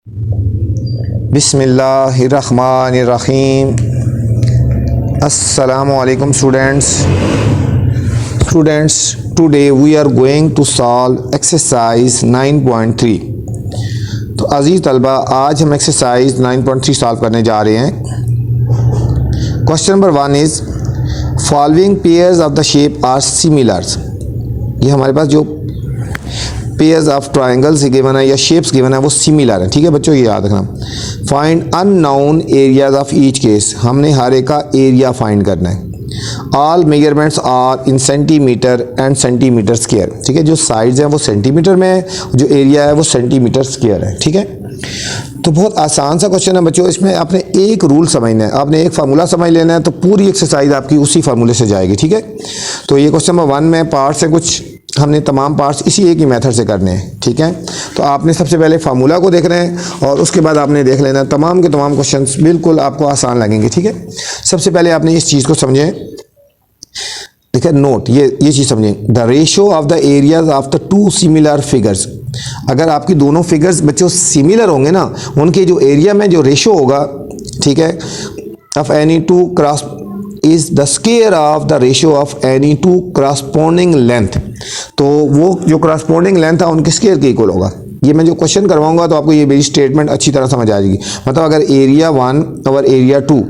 बिस्मिल्लाहिर्रहमानिर्रहीम। अस्सलामुअलैकुम students, today we are going to solve exercise 9.3। तो अजीज़ तलबा, आज हम एक्सरसाइज 9.3 सॉल्व करने जा रहे हैं। Question number 1 is following pairs of the shape are similars. ये हमारे पास जो पेयर्स ऑफ ट्राइंगल्स गिवन है या शेप्स गिवन है वो सिमिलर है। ठीक है बच्चों, ये याद रखना। Find unknown areas of each case. हमने हर एक का एरिया फाइंड करना है। All measurements are in centimetre and centimetre square. ठीक है, जो साइड्स हैं वो सेंटीमीटर में है, जो एरिया है वो सेंटीमीटर स्क्वायर है। ठीक है, तो बहुत आसान सा क्वेश्चन है बच्चों। इसमें आपने एक रूल समझना है, आपने एक फार्मूला समझ लेना है, तो पूरी एक्सरसाइज आपकी उसी फार्मूले से जाएगी। ठीक है, तो ये क्वेश्चन नंबर 1 में पार्ट्स है कुछ, हमने तमाम पार्ट्स इसी एक ही मेथड से करने हैं। ठीक है, तो आपने सबसे पहले फार्मूला को देखना है और उसके बाद आपने देख लेना है तमाम के तमाम क्वेश्चंस बिल्कुल आपको आसान लगेंगे। ठीक है, सबसे पहले आपने इस चीज़ को समझें। देखिए नोट, ये चीज़ समझें। The ratio of the areas of the two similar figures. अगर आपकी दोनों फिगर्स बच्चों सिमिलर होंगे ना, उनके जो एरिया में जो रेशो होगा, ठीक है, of any two cross is the square of the ratio of any two corresponding length. तो वो जो करस्पॉन्डिंग लेंथ है उनके स्क्वायर के इक्वल होगा। ये मैं जो क्वेश्चन करवाऊंगा तो आपको ये मेरी स्टेटमेंट अच्छी तरह समझ आ जाएगी। मतलब अगर area 1 over area 2,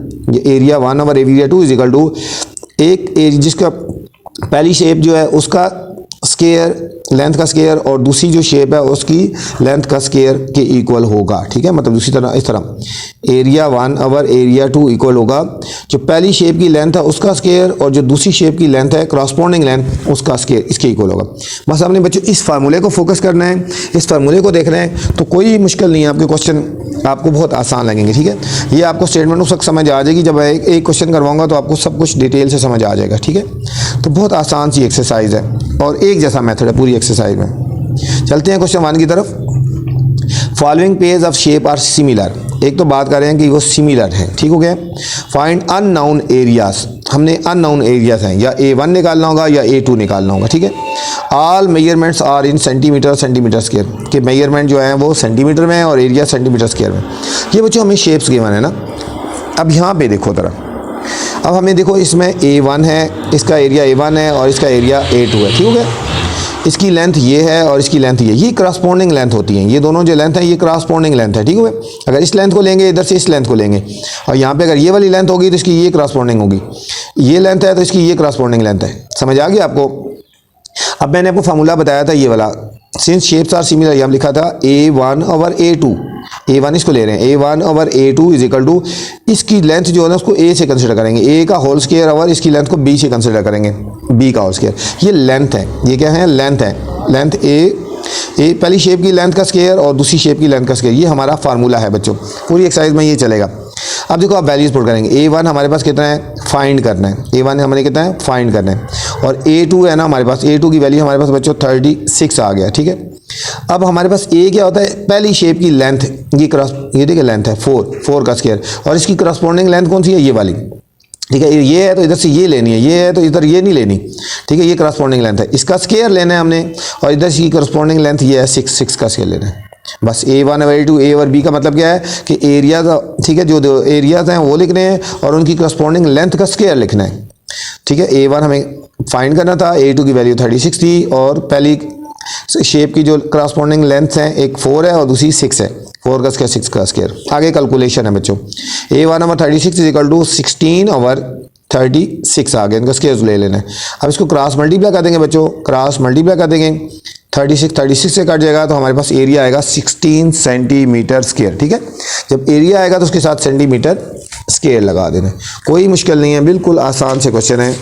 area 1 over area 2 is equal to एक एरिया जिसका पहली शेप जो है उसका स्क्वायर, लेंथ का स्क्वायर, और दूसरी जो शेप है उसकी लेंथ का स्क्वायर के इक्वल होगा। ठीक है, मतलब दूसरी तरह इस तरह एरिया 1 ओवर एरिया 2 इक्वल होगा जो पहली शेप की लेंथ है उसका स्क्वायर और जो दूसरी शेप की लेंथ है करस्पॉन्डिंग लेंथ उसका स्क्वायर इसके इक्वल होगा। बस आपने बच्चों इस फार्मूले को फोकस करना है, इस फार्मूले को देख रहे हैं तो कोई मुश्किल नहीं है, आपके क्वेश्चन आपको बहुत आसान लगेंगे। ठीक है, ये आपको स्टेटमेंट उस वक्त समझ आ जाएगी जब एक क्वेश्चन करवाऊंगा तो आपको सब कुछ डिटेल से समझ आ जाएगा। ठीक है, तो बहुत आसान सी एक्सरसाइज है और एक जैसा मेथड है पूरी एक्सरसाइज में। चलते हैं क्वेश्चन 1 की तरफ। Following pairs of shape are similar. एक तो बात कर रहे हैं कि वो सिमिलर है। ठीक हो गया। Find unknown areas. हमने अननोन एरियाज हैं, या A1 निकालना होगा या A2 निकालना होगा। ठीक है, all measurements are in centimetre centimetre square. के मेजरमेंट जो है वो सेंटीमीटर में है और एरिया सेंटीमीटर स्क्वायर में। ये बच्चों हमें शेप्स गिवन है ना। अब यहाँ पे देखो तरह, अब हमें देखो इसमें A1 है, इसका एरिया A1 है और इसका एरिया A2 है। ठीक हो गया, इसकी लेंथ ये है और इसकी लेंथ ये करस्पॉन्डिंग लेंथ होती है। ये दोनों जो लेंथ है ये करस्पॉन्डिंग लेंथ है। ठीक है, अगर इस लेंथ को लेंगे इधर से इस लेंथ को लेंगे और यहाँ पे अगर ये वाली लेंथ होगी तो इसकी ये करस्पॉन्डिंग होगी, ये लेंथ है तो इसकी ये करस्पॉन्डिंग लेंथ है। समझ आ गया आपको। अब मैंने आपको फार्मूला बताया था ये वाला, सिंस शेप्स आर सिमिलर, ये हम लिखा था A1 ओवर A2। A1 इसको ले रहे हैं, A1 over A2 is equal to इसकी लेंथ जो है ना उसको A से कंसिडर करेंगे, A का होल स्क्वायर ओवर इसकी लेंथ को B से कंसिडर करेंगे, B का होल स्क्वायर। ये लेंथ है, ये क्या है, लेंथ है। लेंथ A पहली शेप की लेंथ का स्क्वायर और दूसरी शेप की लेंथ का स्क्वायर, ये हमारा फार्मूला है बच्चों। पूरी एक्सरसाइज में ये चलेगा। अब देखो आप वैल्यूज पुट करेंगे। A1 हमारे पास कितना है, फाइंड करना है। A1 हमने कितना है, फाइंड करना है। और A2 है ना हमारे पास, A2 की वैल्यू हमारे पास बच्चों 36 आ गया। ठीक है, अब हमारे पास A क्या होता है, पहली शेप की लेंथ, ये देखिए लेंथ है 4 का स्क्वायर और इसकी करस्पॉन्डिंग लेंथ कौन सी है, ये वाली। ठीक है, ये है तो इधर से ये लेनी है, ये है तो इधर ये नहीं लेनी। ठीक है, ये करस्पॉन्डिंग लेंथ है, इसका स्क्वायर लेना है हमने और इधर की करस्पॉन्डिंग लेंथ ये है 6 का स्क्वायर लेना है। बस A1 ओवर A2, A और B का मतलब क्या है कि एरियाज, ठीक है, जो एरियाज हैं वो लिखने हैं और उनकी करस्पॉन्डिंग लेंथ का स्क्वायर लिखना है। ठीक है, A1 हमें फाइंड करना था, A2 की वैल्यू 36 थी और पहली शेप की जो करस्पॉन्डिंग लेंथ है एक 4 है और दूसरी 6 है। 4 का स्क्वायर 6 का स्क्वायर। आगे कैलकुलेशन है बच्चों। A1 over 36 is equal to 16 over 36 आ गया, इनका स्क्वायर ले लेना है। अब इसको क्रॉस मल्टीप्लाई कर देंगे बच्चों, क्रॉस मल्टीप्लाई कर देंगे, 36 से कट जाएगा तो हमारे पास एरिया आएगा 16 सेंटीमीटर स्क्वायर। ठीक है, जब एरिया आएगा तो उसके साथ सेंटीमीटर स्क्वायर लगा देना, कोई मुश्किल नहीं है, बिल्कुल आसान से क्वेश्चन है।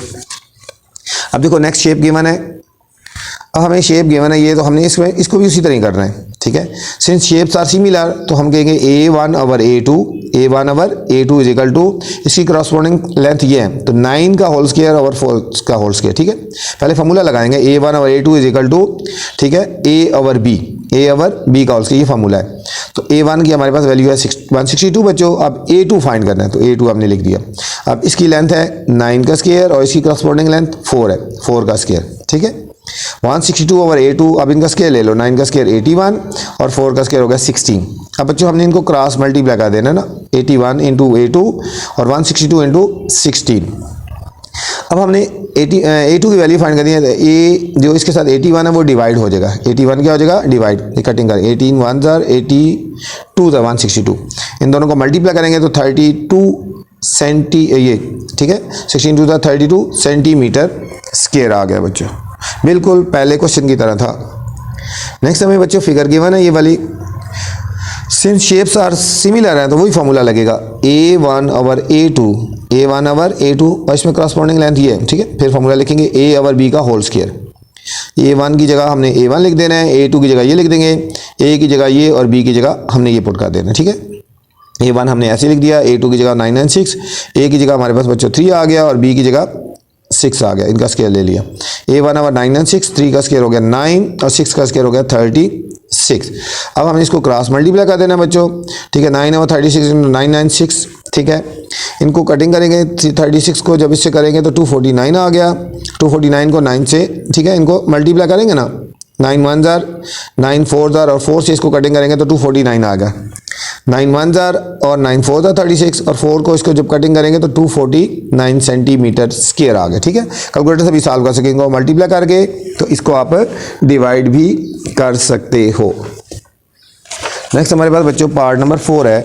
अब देखो नेक्स्ट शेप गिवन है। अब हमें शेप गिवन है ये, तो हमने इसमें इसको भी उसी तरह ही करना है। ठीक है, सिंस शेप्स आर सिमिलर तो हम कहेंगे A1 over A2 is equal to इसकी करस्पॉन्डिंग लेंथ ये है तो 9 का होल स्क्वायर ओवर 4 का होल स्क्वायर। ठीक है, पहले फार्मूला लगाएंगे A1 over A2 is equal to, ठीक है, A ओवर B का होल स्क्वायर, ये फार्मूला है। तो A1 की हमारे पास वैल्यू है 162 बच्चों। अब A2 फाइंड करना है तो A2 हमने लिख दिया। अब इसकी लेंथ है 9 का स्क्वायर और इसकी करस्पॉन्डिंग लेंथ 4 है, 4 का स्क्वायर। ठीक है, 162 ओवर A2, अब इनका स्केयर ले लो, 9 का स्केयर 81 और 4 का स्केयर हो गया 16। अब बच्चों हमने इनको क्रॉस मल्टीप्लाई कर देना ना, 81 इंटू A2 और 162 इंटू 16। अब हमने A2 की वैल्यू फाइंड करनी है। ए जो इसके साथ 81 है वो डिवाइड हो जाएगा, 81 क्या हो जाएगा डिवाइड, ये कटिंग कर 18 1 जार 82 जार 162, इन दोनों को मल्टीप्लाई करेंगे तो 32 सेंटी ये ठीक है 16 टू जार 32 सेंटीमीटर स्क्वायर आ गया बच्चों, बिल्कुल पहले क्वेश्चन की तरह था। नेक्स्ट हमें बच्चों फिगर गिवन है ये वाली, सिंस शेप्स आर सिमिलर है तो वही फॉर्मूला लगेगा A1 over A2, A1 over A2 और इसमें करस्पॉन्डिंग लेंथ ये है, ठीक है। फिर फॉर्मूला लिखेंगे A ओवर B का होल स्क्वायर। A1 की जगह हमने A1 लिख देना है, A2 की जगह ये लिख देंगे, A की जगह ये और B की जगह हमने ये पुट कर देना है, ठीक है। A1 हमने ऐसे लिख दिया, A2 की जगह 996, A की जगह हमारे पास बच्चों 3 आ गया और B की जगह 6 आ गया, इनका स्केयर ले लिया। A1 ओवर 996, 3 का स्केयर हो गया 9 और 6 का स्केयर हो गया 36। अब हमें इसको क्रॉस मल्टीप्लाई कर देना है बच्चों, ठीक है। 9 ओवर 36 इंटू 996, ठीक है। इनको कटिंग करेंगे, 36 को जब इससे करेंगे तो 249 आ गया, 249 को 9 से, ठीक है, इनको मल्टीप्लाई करेंगे ना, 9 1 जार 9 4 जार और 4 से इसको कटिंग करेंगे तो 249 आ गया, 9 1 जार और 9 4 जार 36 और 4 को इसको जब कटिंग करेंगे तो 249 सेंटीमीटर स्क्वायर आ गया, ठीक है। कैलकुलेटर से भी सॉल्व कर सकेंगे मल्टीप्लाई करके, तो इसको आप डिवाइड भी कर सकते हो। नेक्स्ट हमारे पास बच्चों पार्ट नंबर 4 है।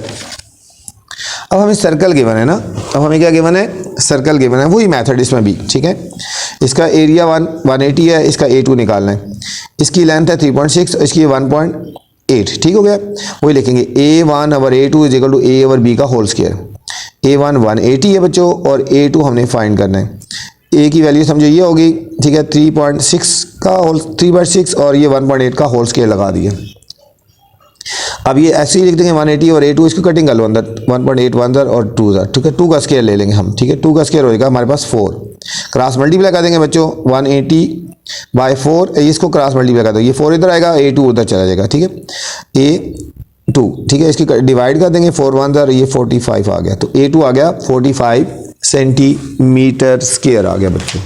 अब हमें सर्कल गिवन है ना, अब हमें क्या गिवन है, सर्कल गिवन है, वही मेथड इसमें भी, ठीक है। इसका एरिया 180 है, इसका A2 निकालना है, इसकी लेंथ है 3.6 और इसकी 1.8, ठीक हो गया। वही लिखेंगे A1 over A2 is equal to A over B का होल स्क्वायर। A1 180 है बच्चों और A2 हमने फाइंड करना है। A की वैल्यू समझो ये होगी, ठीक है, 3.6 का होल 3/6 और ये 1.8 का होल स्क्वायर लगा दिया। अब ये ऐसे ही लिख देंगे 180 और A2, इसको कटिंग कर लो अंदर, 1.8 1 जार और 2 जार, ठीक है। 2 का स्क्वायर ले लेंगे हम, ठीक है, 2 का स्क्वायर होएगा हमारे पास 4। क्रॉस मल्टीप्लाई कर देंगे बच्चों, 180 बाय 4, इसको क्रॉस मल्टीप्लाई कर दो, ये 4 इधर आएगा, A2 उधर चला जाएगा, ठीक है, A2, ठीक है। इसकी डिवाइड कर देंगे, 4 1 जार, ये 45 आ गया, तो A2 आ गया 45 सेंटीमीटर स्क्वायर आ गया बच्चों।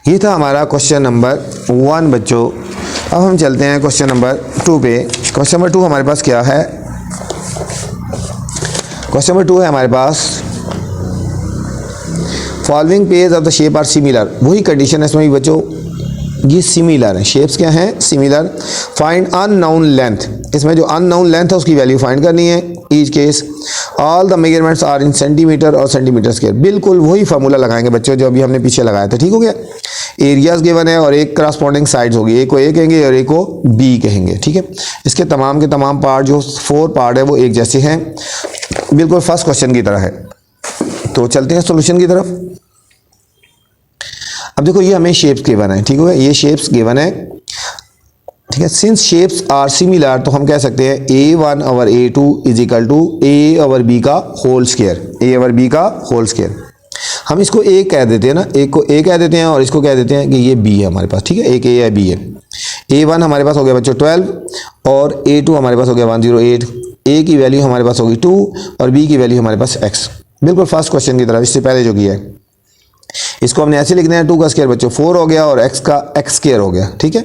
ये था हमारा क्वेश्चन नंबर 1 बच्चों। अब हम चलते हैं क्वेश्चन नंबर 2 पे। क्वेश्चन नंबर 2 हमारे पास क्या है, क्वेश्चन नंबर 2 है हमारे पास, following page of the shape are similar, वही कंडीशन है इसमें भी बच्चों, ये सिमिलर है, शेप्स क्या हैं सिमिलर। फाइंड अननोन लेंथ, इसमें जो अननोन लेंथ है उसकी वैल्यू फाइंड करनी है। Each case all the measurements are in centimetre और सेंटीमीटर स्क्वायर, बिल्कुल वही फार्मूला लगाएंगे बच्चों जो अभी हमने पीछे लगाया था, ठीक हो गया। एरियाज गिवन है और एक करस्पॉन्डिंग साइड्स होगी, एक को A कहेंगे और एक को B कहेंगे, ठीक है। इसके तमाम के तमाम पार्ट जो 4 पार्ट है वो एक जैसे हैं, बिल्कुल फर्स्ट क्वेश्चन की तरह है। तो चलते हैं सॉल्यूशन की तरफ। अब देखो ये हमें शेप्स गिवन है, ठीक हो गया, ये शेप्स गिवन है, ठीक है। सिंस शेप्स आर सिमिलर तो हम कह सकते हैं A1 over A2 is equal to A over B का whole square, A over B का होल स्क्वायर। हम इसको A कह देते हैं ना, एक को A कह देते हैं और इसको कह देते हैं कि ये B है हमारे पास, ठीक है, एक A है B है। A1 हमारे पास हो गया बच्चों 12 और A2 हमारे पास हो गया 108, A की वैल्यू हमारे पास होगी 2 और B की वैल्यू हमारे पास x, बिल्कुल फर्स्ट क्वेश्चन की तरह, इससे पहले जो किया है। इसको हमने ऐसे लिखना है, 2 का स्क्वायर बच्चों 4 हो गया और x का x स्क्वायर हो गया, ठीक है।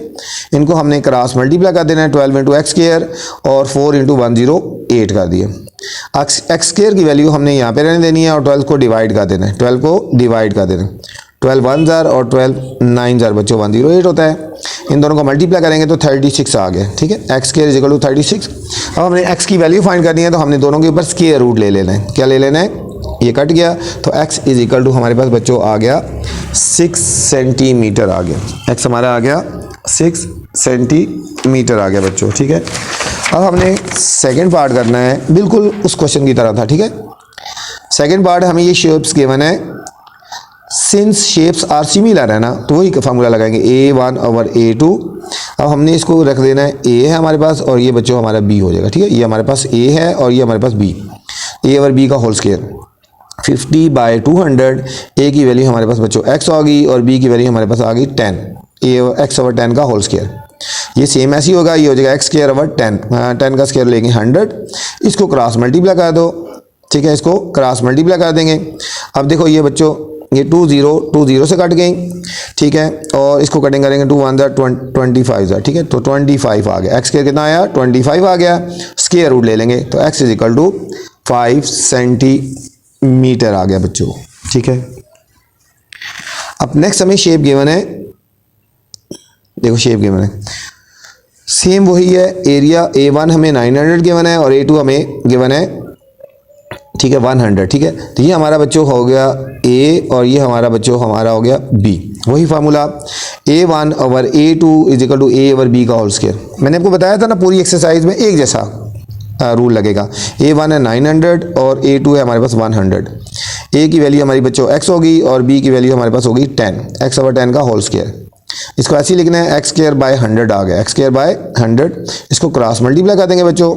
इनको हमने क्रॉस मल्टीप्लाई कर देना है, 12 इंटू एक्स स्क्वायर और 4 इंटू 108 कर दिए। एक्स स्क्वायर की वैल्यू हमने यहाँ पे रहने देनी है और 12 को डिवाइड कर देना है, 12 को डिवाइड कर देना है, 12 1 जार और 12 9 जार बच्चों 108 होता है। इन दोनों को मल्टीप्लाई करेंगे तो 36 आ गया, ठीक है। X square is equal to 36। अब हमने x की वैल्यू फाइंड करनी है तो हमने दोनों के ऊपर स्क्वायर रूट ले लेना है, क्या ले लेना है, ये कट गया तो x इज इक्वल टू हमारे पास बच्चों आ गया 6 सेंटीमीटर आ गया, x हमारा आ गया 6 सेंटीमीटर आ गया बच्चों, ठीक है। अब हमने सेकंड पार्ट करना है, बिल्कुल उस क्वेश्चन की तरह था, ठीक है। सेकंड पार्ट हमें ये शेप्स गिवन है, सिंस शेप्स आर सिमिलर है ना तो वही फार्मूला लगाएंगे A1 ओवर A2। अब हमने इसको रख देना है, A है हमारे पास और ये बच्चों हमारा B हो जाएगा, ठीक है। ये हमारे पास A है और ये हमारे पास B, A ओवर B का होल स्क्वायर 50 बाय 200। A की वैल्यू हमारे पास बच्चों x आ गई और B की वैल्यू हमारे पास आ गई 10, x ओवर 10 का होल स्क्वायर। ये सेम ऐसे ही होगा, ये हो जाएगा x स्क्वायर ओवर 10 का स्क्वायर लेंगे 100, इसको क्रॉस मल्टीप्लाई कर दो, ठीक है, इसको क्रॉस मल्टीप्लाई कर देंगे। अब देखो ये बच्चों ये 2 0 से कट गई, ठीक है, और इसको कटिंग करेंगे 2 1 25, ठीक है, तो 25 आ गया। एक्स स्क्वायर कितना आया, 25 आ गया। स्क्वायर रूट ले लेंगे तो x is equal to 5 centimetre आ गया बच्चों, ठीक है। अब नेक्स्ट हमें शेप गिवन है, देखो शेप गिवन है, सेम वही है। एरिया A1 हमें 900 गिवन है और A2 हमें गिवन है, ठीक है, 100, ठीक है। तो ये हमारा बच्चों हो गया A और ये हमारा बच्चों हमारा हो गया B। वही formula A1 over A2 is equal to A over B का होल स्क्वायर। मैंने आपको बताया था ना पूरी एक्सरसाइज में एक जैसा रूल लगेगा। A1 है 900 और A2 है हमारे पास 100। A की वैल्यू हमारी बच्चों x होगी और B की वैल्यू हमारे पास होगी 10, x ओवर 10 का होल स्क्वायर। इसको ऐसे ही लिखना है, एक्स स्क्वायर बाय 100 आ गया, एक्स स्क्वायर बाय 100। इसको क्रॉस मल्टीप्लाई कर देंगे बच्चों,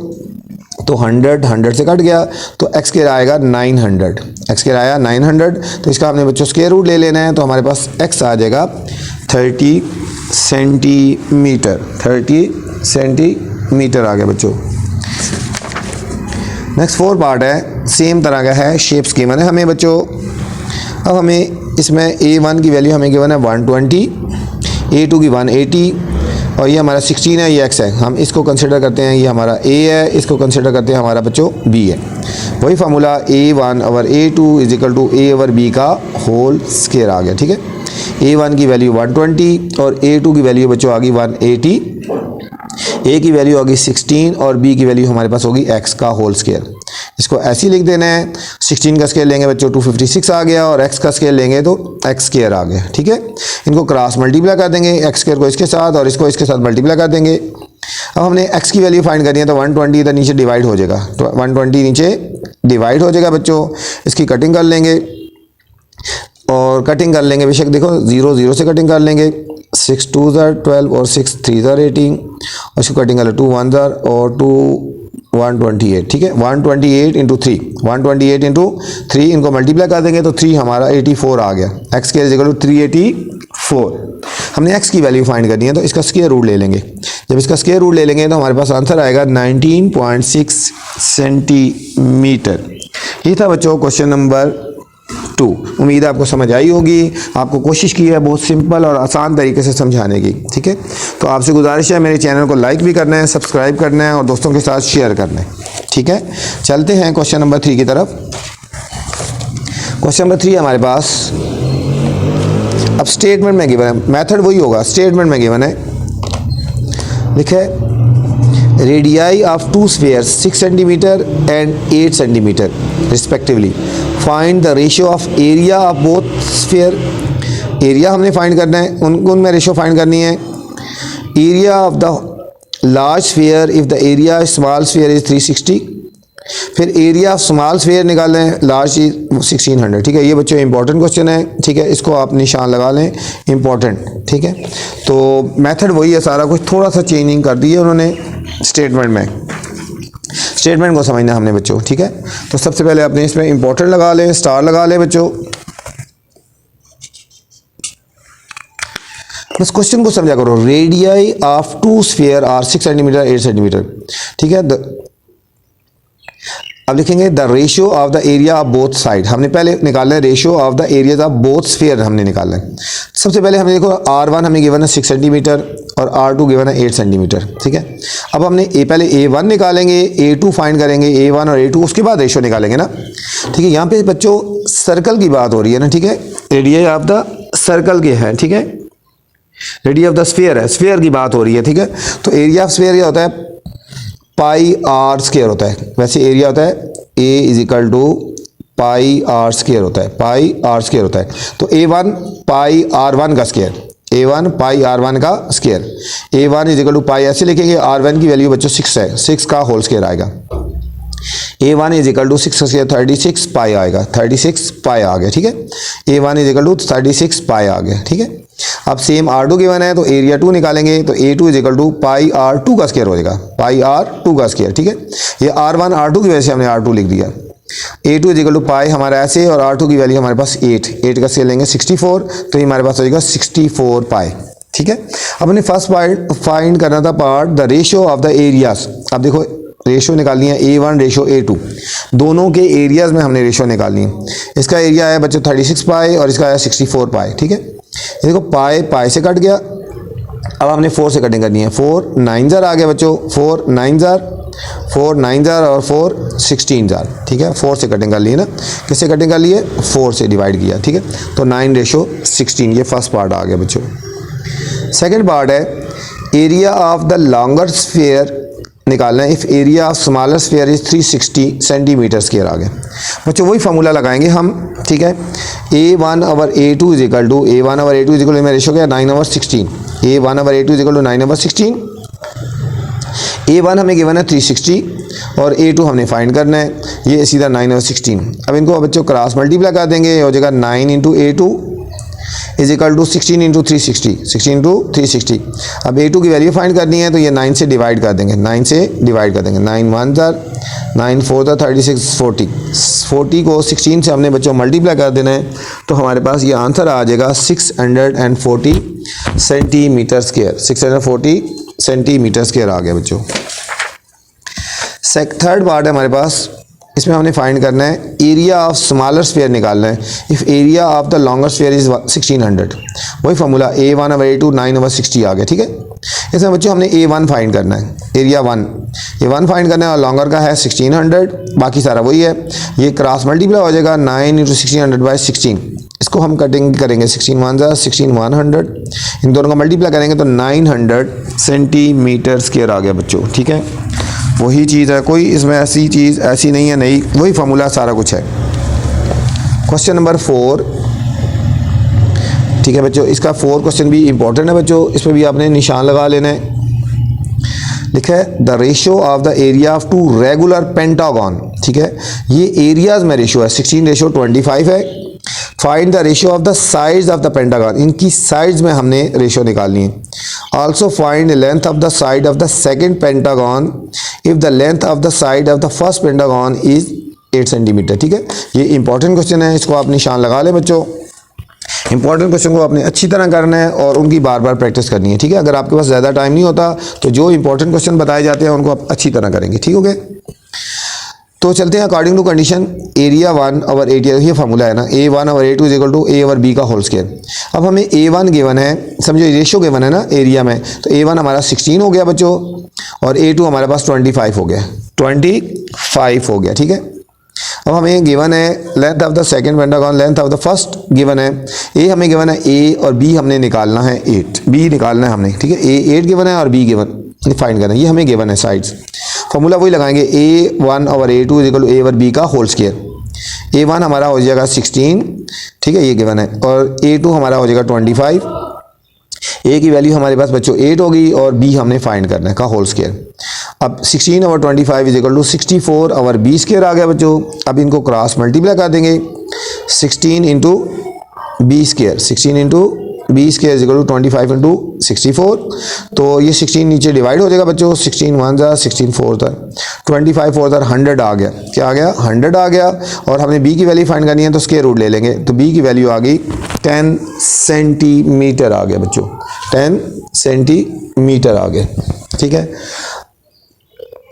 तो 100 से कट गया तो एक्स स्क्वायर आएगा 900, एक्स स्क्वायर आया 900। तो इसका आपने बच्चों स्क्वायर रूट ले लेना है, तो हमारे पास x आ जाएगा 30 सेंटीमीटर, 30 सेंटीमीटर आ गया बच्चों। नेक्स्ट 4 पार्ट है, सेम तरह का है, शेप्स गिवन है हमें बच्चों। अब हमें इसमें A1 की वैल्यू हमें गिवन है 120, A2 की 180 और ये हमारा 16 है, ये x है। हम इसको कंसिडर करते हैं, ये हमारा A है, इसको कंसिडर करते हैं हमारा बच्चों B है। वही formula A1 over A2 is equal to A over B का होल स्क्वायर आ गया, ठीक है। A1 की वैल्यू 120 और A2 की वैल्यू बच्चों आ गई 180, A की वैल्यू होगी 16 और B की वैल्यू हमारे पास होगी x का होल स्क्वायर। इसको ऐसे ही लिख देना है, 16 का स्केयर लेंगे बच्चों 256 आ गया और x का स्केयर लेंगे तो x स्क्वायर आ गया, ठीक है। इनको क्रॉस मल्टीप्लाई कर देंगे, x स्क्वायर को इसके साथ और इसको इसके साथ मल्टीप्लाई कर देंगे। अब हमने x की वैल्यू फाइंड करनी है, तो 120 इधर नीचे डिवाइड हो जाएगा, तो 120 नीचे डिवाइड हो जाएगा बच्चों। इसकी कटिंग कर लेंगे और कटिंग कर लेंगे, बेशक देखो 0 0 से कटिंग कर लेंगे, 6 2 12 और 6 3 18 और इसको कटिंग कर लो 2 1 और 2 128, ठीक है। 128 इंटू 3, 128 इंटू 3 इनको मल्टीप्लाई कर देंगे तो 3 हमारा 84 आ गया, X square is equal to 384। हमने x की वैल्यू फाइंड करनी है, तो इसका स्क्वायर रूट ले लेंगे। जब इसका स्क्वायर रूट ले लेंगे तो हमारे पास आंसर आएगा 19.6 सेंटीमीटर। ये था बच्चों क्वेश्चन नंबर 2। उम्मीद है आपको समझ आई होगी। आपको कोशिश की है बहुत सिंपल और आसान तरीके से समझाने की, ठीक है। तो आपसे गुजारिश है मेरे चैनल को लाइक भी करना है, सब्सक्राइब करना है और दोस्तों के साथ शेयर करना है, ठीक है। चलते हैं क्वेश्चन नंबर 3 की तरफ। क्वेश्चन नंबर 3 हमारे पास अब स्टेटमेंट में गिवन है, मेथड वही होगा, स्टेटमेंट में गिवन है, लिखे radii of 2 spheres 6 centimetre and 8 centimetre respectively. Find the ratio of area of both sphere. Area हमने फाइंड करना है, उनमें रेशियो फाइंड करनी है। Area of the large sphere if the area small sphere is 360। फिर area of small sphere निकाल लें, large is 1600, ठीक है। ये बच्चों इंपॉर्टेंट क्वेश्चन है, ठीक है, इसको आप निशान लगा लें, इंपॉर्टेंट, ठीक है। तो मेथड वही है, सारा कुछ थोड़ा सा चेंजिंग कर दी है उन्होंने स्टेटमेंट में। स्टेटमेंट को समझना हमने बच्चों, ठीक है। तो सबसे पहले आपने इसमें इंपॉर्टेंट लगा लें, स्टार लगा लें बच्चों। बस क्वेश्चन को समझा करो, radii of 2 sphere are 6 centimetre 8 centimetre, ठीक है। अब लिखेंगे the ratio of the area of both side. हमने पहले निकालना है ratio of the areas of both sphere, हमने निकालना है। सबसे पहले हमने देखो R1 हमें गिवन है 6 सेंटीमीटर और R2 गिवन है 8 सेंटीमीटर, ठीक है। अब हमने पहले A1 निकालेंगे, A2 फाइंड करेंगे, A1 और A2, उसके बाद रेशियो निकालेंगे ना, ठीक है। यहाँ पे बच्चों सर्कल की बात हो रही है ना, ठीक है। रेडियस ऑफ द सर्कल के है, ठीक है। रेडियस ऑफ द स्फीयर है, स्फीयर की बात हो रही है, ठीक है। तो एरिया ऑफ स्फीयर क्या होता है, पाई आर स्क्वायर होता है। वैसे एरिया होता है A is equal to pi R square होता है, पाई आर स्क्वायर होता है। तो A1 पाई R1 का स्क्वायर, A1 पाई R1 का square, A1 is equal to pi ऐसे लिखेंगे। R1 की वैल्यू बच्चों 6 है, 6 का होल स्क्वायर आएगा। A1 is equal to 6 square 36 pi आएगा, 36 पाई आ गया, ठीक है। A1 is equal to 36 pi आ गया, ठीक है। अब सेम R2 गिवन है तो एरिया 2 निकालेंगे, तो A2 is equal to pi R2 का स्क्वायर हो जाएगा, पाई R2 का स्क्वायर, ठीक है। ये R1 R2 की वजह से हमने R2 लिख दिया। A2 इज इक्वल टू पाई हमारा ऐसे और R2 की वैल्यू हमारे पास 8 का स्क्वायर लेंगे 64, तो ये हमारे पास हो जाएगा 64 पाई, ठीक है। अब हमने फर्स्ट पार्ट फाइंड करना था part the ratio of the areas. अब देखो रेशियो निकालनी है A1 रेशियो A2, दोनों के एरियाज में हमने रेशियो निकालनी है। इसका एरिया है बच्चों 36 पाई और इसका है 64 पाई, ठीक है। ये देखो पाई पाई से कट गया, अब हमने 4 से कटिंग करनी है। 4 9 ज़र आ गया बच्चों, 4 9 ज़र, 4 9 ज़र और 4 16 ज़र, ठीक है। 4 से कटिंग कर ली है ना, किससे कटिंग कर ली है? 4 से डिवाइड किया, ठीक है। तो 9:16, ये फर्स्ट पार्ट आ गया बच्चों। सेकंड पार्ट है area of the longer sphere निकालना है। If area of smaller sphere is 360 centimetre square आ गया बच्चों। वही फार्मूला लगाएंगे हम, ठीक है। A1/A2 is equal to A1/A2 is equal to, मैं रेशो क्या 9/16, A1/A2 is equal to 9/16। A1 हमें गिवन है 360 और A2 हमने फाइंड करना है, ये सीधा 9/16। अब इनको बच्चों क्रॉस मल्टीप्लाई कर देंगे, हो जाएगा 9 × A2 इज इक्वल टू 16 × 360, 16 × 360। अब A2 की वैल्यू फाइंड करनी है तो ये 9 से डिवाइड कर देंगे, 9 से डिवाइड कर देंगे। 9 1 ज़र, 9 4 ज़र 36, 40। 40 को 16 से हमने बच्चों मल्टीप्लाई कर देना है, तो हमारे पास ये आंसर आ जाएगा 640 सेंटीमीटर स्क्वायर। 640 सेंटीमीटर स्क्वायर आ गया बच्चों। थर्ड पार्ट है हमारे पास, इसमें हमने फाइंड करना है एरिया ऑफ स्मॉलर स्फीयर निकालना है। If area of the longer sphere is 1600, वही फार्मूला A1/A2 9/60 आ गया, ठीक है। इसमें बच्चों हमने A1 फाइंड करना है, एरिया 1, ये 1 फाइंड करना है और लॉन्गर का है 1600, बाकी सारा वही है। ये क्रॉस मल्टीप्लाई हो जाएगा 9 × 1600/16। इसको हम कटिंग करेंगे, 16 1 ज़र 16 100, इन दोनों का मल्टीप्लाई करेंगे तो 900 सेंटीमीटर स्क्वायर आ गया बच्चों, ठीक है। वही चीज़ है, कोई इसमें ऐसी चीज़ ऐसी नहीं है, नहीं, वही फार्मूला सारा कुछ है। क्वेश्चन नंबर 4, ठीक है बच्चों। इसका 4 क्वेश्चन भी इंपॉर्टेंट है बच्चों, इस पर भी आपने निशान लगा लेना है। लिखा है the ratio of the area of 2 regular pentagon, ठीक है। ये एरियाज में रेशियो है, 16:25 है। Find the ratio of the sides of the pentagon, इनकी साइड्स में हमने रेशियो निकालनी है। Also find length of the side of the second pentagon if the length of the side of the first pentagon is 8 centimetre, ठीक है। ये important question है, इसको आप निशान लगा लें बच्चों। इंपॉर्टेंट क्वेश्चन को आपने अच्छी तरह करना है और उनकी बार बार प्रैक्टिस करनी है, ठीक है। अगर आपके पास ज़्यादा टाइम नहीं होता तो जो इंपॉर्टेंट क्वेश्चन बताए जाते हैं उनको आप अच्छी तरह करेंगे, ठीक हो गया। तो चलते हैं according to condition area 1/A2, ये फार्मूला है ना, A1/A2 is equal to A/B का होल स्क्वायर। अब हमें A1 गिवन है, समझो रेशियो गिवन है ना एरिया में, तो A1 हमारा 16 हो गया बच्चों और A2 हमारे पास 25 हो गया, 25 हो गया, ठीक है। अब हमें गिवन है length of the second pentagon, length of the first given है, ए हमें गिवन है A और B हमने निकालना है 8, B निकालना है हमने, ठीक है। A 8 गिवन है और B गिवन फाइंड करना है, ये हमें गिवन है साइड्स। फॉर्मूला वही लगाएंगे A1/A2 is equal to A/B का होल स्क्वायर। A1 हमारा हो जाएगा 16, ठीक है, ये गिवन है, और A2 हमारा हो जाएगा 25। A की वैल्यू हमारे पास बच्चों 8 होगी और B हमने फाइंड करना है का होल स्क्वायर। अब 16/25 is equal to 64/B square आ गया बच्चों। अब इनको क्रॉस मल्टीप्लाई कर देंगे, 16 × B square, 16 × B square is equal to 25 × 64। तो ये 16 नीचे डिवाइड हो जाएगा बच्चों, 16 1 ज़र 16 4 ज़र 25 4 ज़र 100 आ गया, क्या आ गया 100 आ गया। और हमने B की वैल्यू फाइंड करनी है तो स्क्वायर रूट ले लेंगे, तो B की वैल्यू आ गई 10 सेंटीमीटर आ गया बच्चों, 10 सेंटीमीटर आ गया, ठीक है।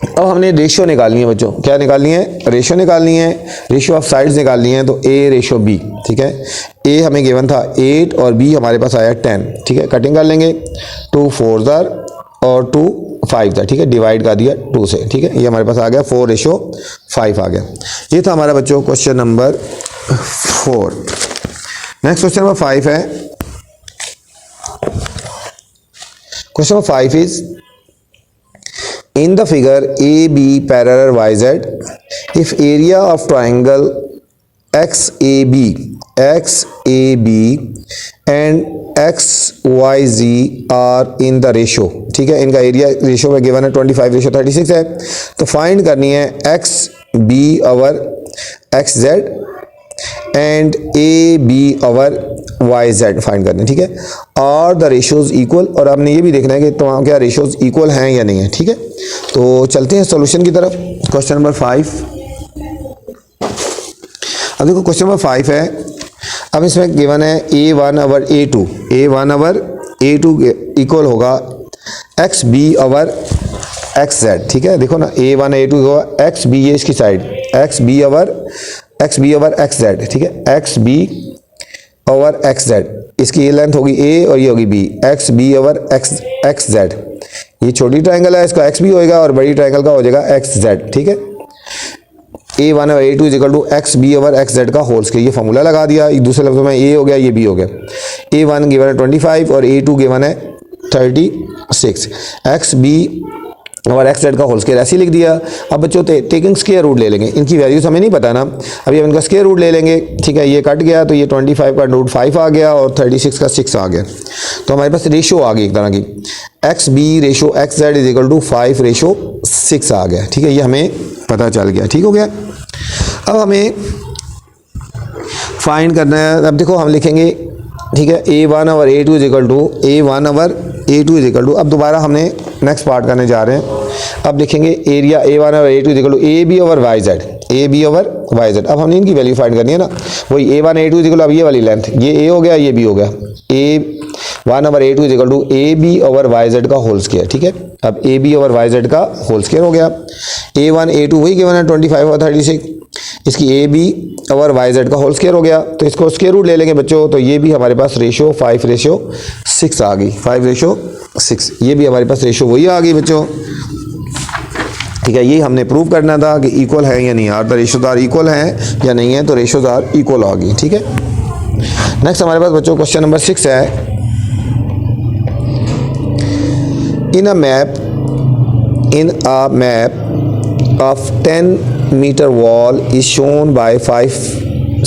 अब हमने रेशियो निकालनी है बच्चों, क्या निकालनी है? रेशियो निकालनी है, रेशियो ऑफ साइड्स निकालनी है, तो A/B, ठीक है। A हमें गिवन था 8 और B हमारे पास आया 10, ठीक है। कटिंग कर लेंगे, 2 4 ज़र और 2 5 ज़र, ठीक है, डिवाइड कर दिया 2 से, ठीक है। ये हमारे पास आ गया 4:5 आ गया। ये था हमारा बच्चों question number 4। Next question number 5 है। Question number 5 is in the figure AB parallel YZ, if area of triangle XAB and XYZ are in the ratio, ठीक है, इनका एरिया रेशियो में गिवन है 25:36 है। तो फाइंड करनी है XB over XZ and AB over YZ find करना है, ठीक है। और द रेशियोज इक्वल, और हमने ये भी देखना है कि तो क्या रेशियोज इक्वल हैं या नहीं है, ठीक है। तो चलते हैं सॉल्यूशन की तरफ। क्वेश्चन नंबर 5, अब देखो क्वेश्चन नंबर 5 है। अब इसमें गिवन है A1/A2 इक्वल होगा XB over XZ, ठीक है। देखो ना A1/A2 होगा XB, ये इसकी साइड XB over XZ, ठीक है, XB over XZ इसकी ये लेंथ होगी ए और ये होगी B, X B over X Z. ये छोटी ट्राइंगल है, इसका एक्स भी होएगा और बड़ी ट्राइंगल का हो जाएगा एक्स जेड। ठीक है, A1 और A2 is equal to X B over X Z का होल स्क्वायर। ये फॉर्मूला लगा दिया। दूसरे लफ्ज़ों में ए हो गया, ये बी हो गया। A1 गिवन है 25 और A2 गिवन है 36, एक्स बी और एक्स जेड का होल स्क्वायर ऐसे लिख दिया। अब बच्चों टेकिंग स्क्वायर रूट ले लेंगे, इनकी वैल्यूज हमें नहीं पता ना, अभी हम इनका स्क्वायर रूट ले लेंगे। ठीक है, ये कट गया तो ये 25 का रूट 5 आ गया और 36 का 6 आ गया। तो हमारे पास रेशो आ गई एक तरह की, X B ratio X Z is equal to 5 ratio 6 आ गया। ठीक है, ये हमें पता चल गया। ठीक हो गया। अब हमें फाइंड करना है। अब देखो हम लिखेंगे, ठीक है, A1 over A2 is equal to A1 over A2 is equal to, अब दोबारा हमने नेक्स्ट पार्ट करने जा रहे हैं। अब लिखेंगे area A1 over A2 is equal to AB over YZ, AB over YZ। अब हमने इनकी वैल्यू फाइंड करनी है ना, वही A1 A2 is equal to, अब ये वाली लेंथ, ये A हो गया, ये B हो गया, A1 over A2 is equal to AB over YZ का होल स्क्वायर। ठीक है, अब AB ओवर YZ का होल स्क्वायर हो गया। A1 A2 वही गिवन है 25 और 36, इसकी AB ओवर YZ का होल स्क्वायर हो गया। तो इसको स्क्वायर रूट ले लेंगे बच्चों, तो ये भी हमारे पास रेशो 5 रेशो 6 आ गई, 5 रेशो 6, ये भी हमारे पास रेशो वही आ गई बच्चों। ठीक है, ये हमने प्रूव करना था कि इक्वल है या नहीं, आर द रेशोदार इक्वल है या नहीं है, तो रेशोदार इक्वल आ गई। ठीक है, नेक्स्ट हमारे पास बच्चों क्वेश्चन नंबर 6 है। In a map of 10 meter wall is shown by 5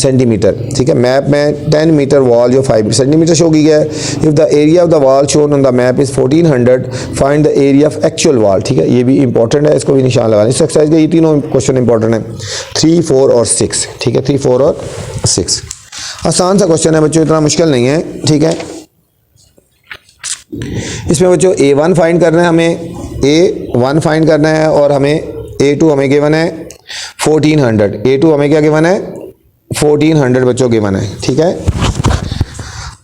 centimetre. ठीक है, मैप में 10 मीटर वॉल जो 5 सेंटीमीटर शो की गया है। If the area of the wall shown on the map is 1400, find the area of actual wall. ठीक है, ये भी इंपॉर्टेंट है, इसको भी निशान लगाना। इस एक्सरसाइज के ये तीनों क्वेश्चन इंपॉर्टेंट है, 3, 4 और 6। ठीक है, 3, 4 और 6 आसान सा क्वेश्चन है बच्चों, इतना मुश्किल नहीं है। ठीक है, इसमें बच्चों A1 फाइंड करना है, हमें A1 फाइंड करना है और हमें A2 हमें गिवन है 1400, A2 हमें क्या गिवन है 1400 बच्चों गिवन है। ठीक है,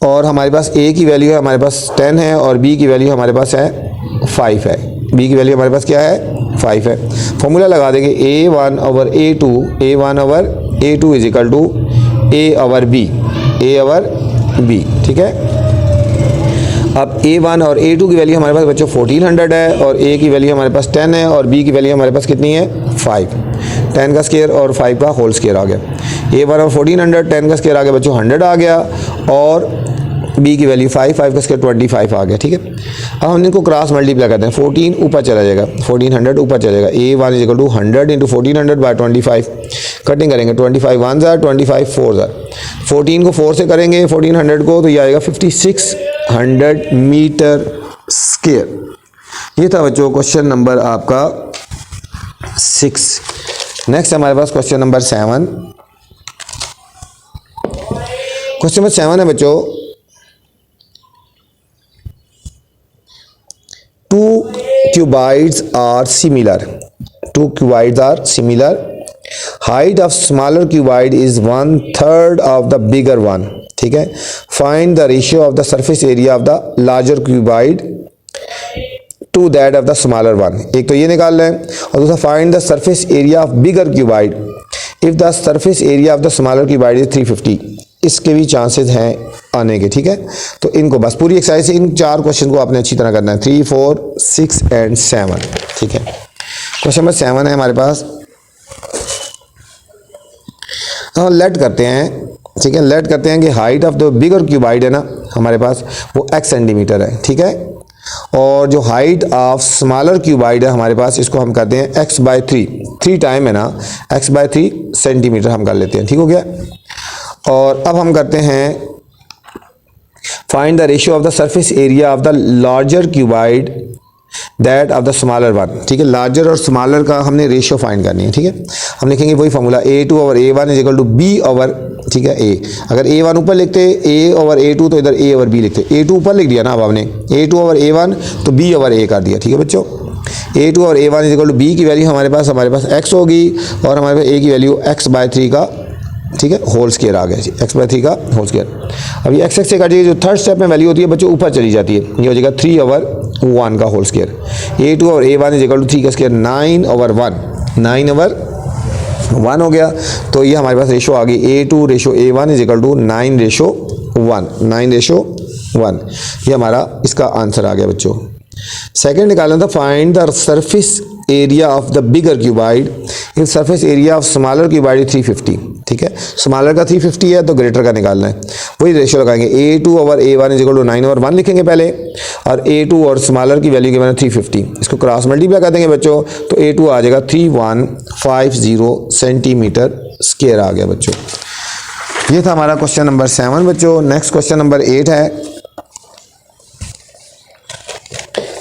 और हमारे पास A की वैल्यू है हमारे पास 10 है और B की वैल्यू हमारे पास है 5 है। B की वैल्यू हमारे पास क्या है 5 है। फॉर्मूला लगा देंगे A1 over A2, A1 over A2 is equal to A over B, A over B। ठीक है, अब A1 और A2 की वैल्यू हमारे पास बच्चों 1400 है और A की वैल्यू हमारे पास 10 है और B की वैल्यू हमारे पास कितनी है 5, 10 का स्क्वायर और 5 का होल स्क्वायर आ गया। A1 और 1400, 10 का स्क्वायर आ गया बच्चों 100 आ गया और B की वैल्यू 5, 5 का स्क्वायर 25 आ गया। ठीक है, अब हम इनको क्रॉस मल्टीप्लाई करते हैं, 14 ऊपर चला जाएगा, 1400 ऊपर चलेगा। A1 is equal to 100 into 1400 by 25, cutting करेंगे, 25 1 जार, 25 4 जार, 14 को 4 से करेंगे 1400 को, तो ये आएगा 5600 मीटर स्क्वायर। ये था बच्चों क्वेश्चन नंबर आपका 6। नेक्स्ट हमारे पास क्वेश्चन नंबर 7। क्वेश्चन नंबर 7 है बच्चों, two cuboids are similar. Two cuboids are similar. Height of smaller cuboid is 1/3 of the bigger one. ठीक है, find the ratio of the surface area of the larger cuboid to that of the smaller one. एक तो ये निकाल लें और दूसरा find the surface area of bigger cuboid if the surface area of the smaller cuboid is 350. इसके भी chances हैं आने के। ठीक है, तो इनको बस पूरी एक्सरसाइज से इन 4 क्वेश्चन को आपने अच्छी तरह करना है, 3, 4, 6 एंड 7। ठीक है, क्वेश्चन नंबर 7 है हमारे पास, हम लेट करते हैं। ठीक है, लेट करते हैं कि height of the bigger cuboid है ना हमारे पास वो x सेंटीमीटर है। ठीक है, और जो हाइट ऑफ स्मॉलर क्यूबाइड है हमारे पास, इसको हम करते हैं x/3 टाइम है ना, x/3 सेंटीमीटर हम कर लेते हैं। ठीक हो गया, और अब हम करते हैं find the ratio of the surface area of the larger cuboid that of the smaller one. ठीक है, लार्जर और स्मॉलर का हमने रेशियो फाइंड करनी है। ठीक है, हम लिखेंगे वही formula A2 over A1 is equal to B over, ठीक है, A। अगर A1 ऊपर लिखते A ओवर A2 तो इधर A ओवर B लिखते, A2 ऊपर लिख दिया ना अब हमने, A2 ओवर A1 तो B ओवर A कर दिया। ठीक है बच्चों, A2 और A1 is equal to B की वैल्यू हमारे पास x होगी और हमारे पास A की वैल्यू x/3 का, ठीक है, होल स्क्वायर आ गया जी, x/3 का होल स्क्वायर। अब ये x से काटिए, जो थर्ड स्टेप में वैल्यू होती है बच्चों ऊपर चली जाती है, ये हो जाएगा 3 ओवर 1 का होल स्क्वायर। A2 और A1 इज इक्वल टू 3 का स्क्वायर 9 ओवर 1, 9 ओवर 1 हो गया। तो ये हमारे पास रेशो आ गई A2 ratio A1 is equal to 9 ratio 9:1, ये हमारा इसका आंसर आ गया बच्चों। सेकंड निकालना था, find the surface area of the bigger cuboid if surface area of smaller cuboid 350। ठीक है, स्मॉलर का 350 है तो ग्रेटर का निकालना है। वही रेशियो लगाएंगे, A2 over A1 is equal to 9/1 लिखेंगे पहले, और A2 और स्मॉलर की वैल्यू के मैंने 350, इसको क्रॉस मल्टीप्लाई कर देंगे बच्चों, तो A2 आ जाएगा 3150 सेंटीमीटर स्क्वायर आ गया बच्चों। ये था हमारा क्वेश्चन नंबर 7 बच्चों। नेक्स्ट क्वेश्चन नंबर 8 है।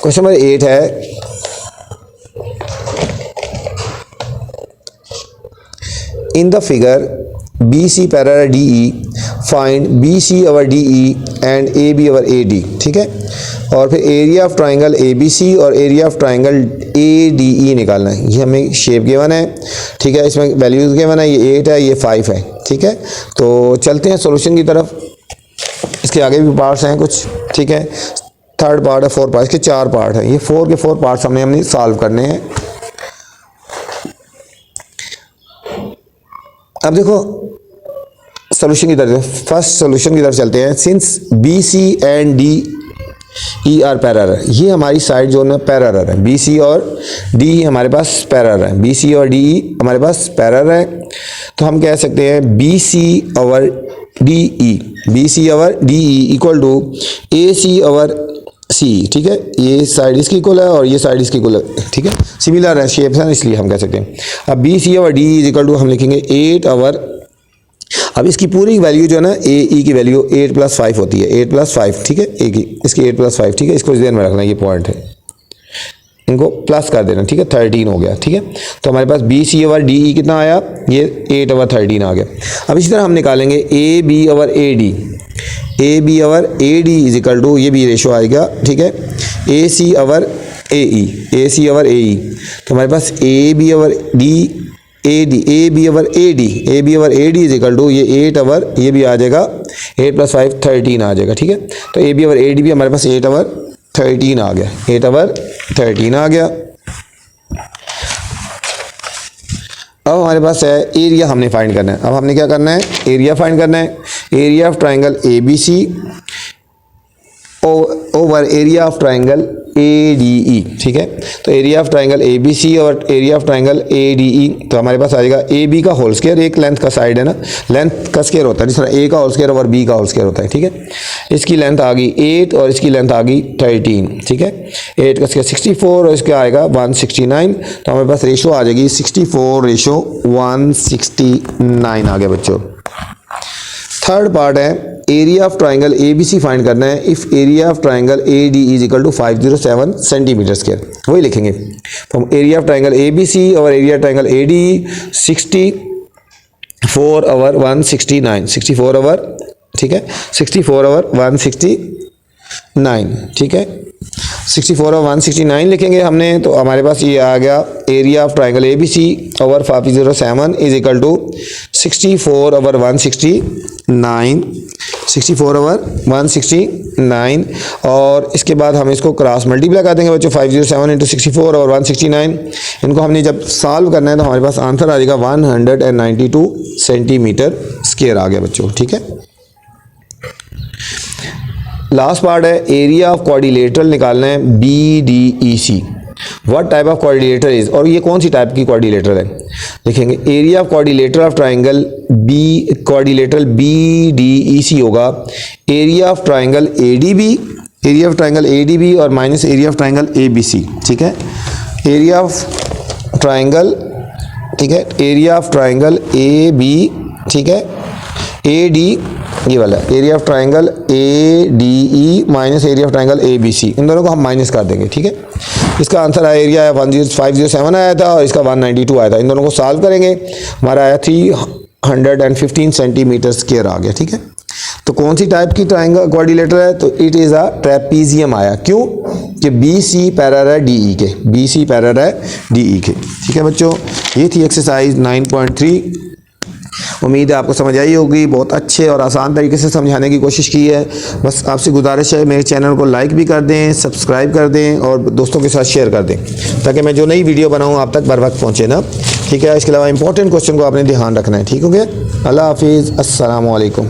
क्वेश्चन नंबर 8 है, in the figure BC parallel DE find BC over DE and AB over AD। ठीक है, और फिर एरिया ऑफ ट्राइंगल ABC और एरिया ऑफ ट्राइंगल ADE निकालना है। ये हमें शेप गिवन है, ठीक है, इसमें वैल्यूज गिवन है, ये 8 है, ये 5 है। ठीक है, तो चलते हैं सॉल्यूशन की तरफ। इसके आगे भी पार्ट्स हैं कुछ, ठीक है, थर्ड पार्ट है, 4 पार्ट, इसके 4 पार्ट हैं। ये 4 के 4 पार्ट्स हमने सॉल्व करने हैं। अब देखो सॉल्यूशन की तरफ, फर्स्ट सॉल्यूशन की तरफ चलते हैं। Since BC and DE are parallel, ये हमारी साइड जो है पैरेलल है, BC और DE हमारे पास पैरेलल है, BC और DE हमारे पास पैरेलल है, तो हम कह सकते हैं BC over DE equal to AC over C। ठीक है, ये साइड इसकी इक्वल है और ये साइड इसकी इक्वल है। ठीक है, सिमिलर है शेप है, इसलिए हम कह सकते हैं। अब BC over DE is equal to हम लिखेंगे 8 ओवर, अब इसकी पूरी वैल्यू जो है ना AE की वैल्यू 8 + 5 होती है, 8 + 5। ठीक है, इसकी 8 + 5। ठीक है, इसको ध्यान में रखना, ये पॉइंट है, इनको प्लस कर देना। ठीक है, 13 हो गया। ठीक है, तो हमारे पास BC ओवर DE कितना आया, ये 8 ओवर 13 आ गया। अब इसी तरह हम निकालेंगे AB over AD, AB over AD is equal to, ये भी रेशो आएगा। ठीक है, AC over AC over AE, तो हमारे पास AB over AB over AD is equal to, ये 8 ओवर, ये भी आ जाएगा 8 + 5 13 आ जाएगा। ठीक है, तो AB ओवर AD भी हमारे पास 8 ओवर 13 आ गया, 8 ओवर 13 आ गया। अब हमारे पास है एरिया, हमने फाइंड करना है। अब हमने क्या करना है, एरिया फाइंड करना है। Area of triangle ABC over area of triangle ADE। ठीक है, तो एरिया ऑफ ट्राइंगल ABC और एरिया ऑफ ट्राइंगल ADE, तो हमारे पास आ जाएगा AB का होल स्क्वायर, एक लेंथ का साइड है ना, लेंथ का स्क्वायर होता है, जिस तरह A का होल स्क्वायर ओवर B का होल स्क्वायर होता है। ठीक है, इसकी लेंथ आ गई 8 और इसकी लेंथ आ गई 13। ठीक है, 8 का स्क्वायर 64 और इसका आएगा 169, तो हमारे पास रेशो आ जाएगी 64:169 आ गया बच्चों। थर्ड पार्ट है, area of triangle ABC find करना है। If area of triangle AD is equal to 507 centimetre square, वही लिखेंगे। तो हम एरिया ऑफ ट्राइंगल ABC और area triangle ADE 64 over 169, 64 over, ठीक है, 64 ओवर 169। ठीक है, 64 और 169 लिखेंगे हमने, तो हमारे पास ये आ गया area of triangle ABC over 507 is equal to 64 over 169, 64 over 169, और इसके बाद हम इसको क्रॉस मल्टीप्लाई कर देंगे बच्चों, 507 इंटू 64 और 169। इनको हमने जब सॉल्व करना है तो हमारे पास आंसर आ जाएगा 192 सेंटीमीटर स्क्वायर आ गया बच्चों। ठीक है, लास्ट पार्ट है, एरिया ऑफ क्वाड्रिलेटरल निकालना है BDEC। What type of quadrilateral is, और ये कौन सी टाइप की क्वाड्रिलेटरल है, लिखेंगे area of quadrilateral of triangle quadrilateral BDEC होगा एरिया ऑफ ट्राइंगल ADB और minus area of triangle ABC। ठीक है, एरिया ऑफ ट्राइंगल, ठीक है, एरिया ऑफ ट्राइंगल AB, ठीक है, AD, ये वाला area of triangle ADE minus area of triangle ABC, इन दोनों को हम माइनस कर देंगे। ठीक है, इसका आंसर आया, एरिया 507 आया था और इसका 192 आया था, इन दोनों को सॉल्व करेंगे, हमारा आया 315 सेंटीमीटर स्क्वायर आ गया। ठीक है, तो कौन सी टाइप की ट्राइंगल क्वाड्रिलेटर है, तो इट इज़ अ ट्रेपीजियम आया। क्यों, कि BC पैरेलल है DE के, BC पैरेलल है DE के। ठीक है बच्चों, ये थी एक्सरसाइज 9.3। उम्मीद है आपको समझ आई होगी, बहुत अच्छे और आसान तरीके से समझाने की कोशिश की है। बस आपसे गुजारिश है मेरे चैनल को लाइक भी कर दें, सब्सक्राइब कर दें और दोस्तों के साथ शेयर कर दें, ताकि मैं जो नई वीडियो बनाऊं आप तक बर वक्त पहुँचे ना। ठीक है, इसके अलावा इंपॉर्टेंट क्वेश्चन को आपने ध्यान रखना है। ठीक हो गया, अल्लाह हाफिज़, अस्सलामु अलैकुम।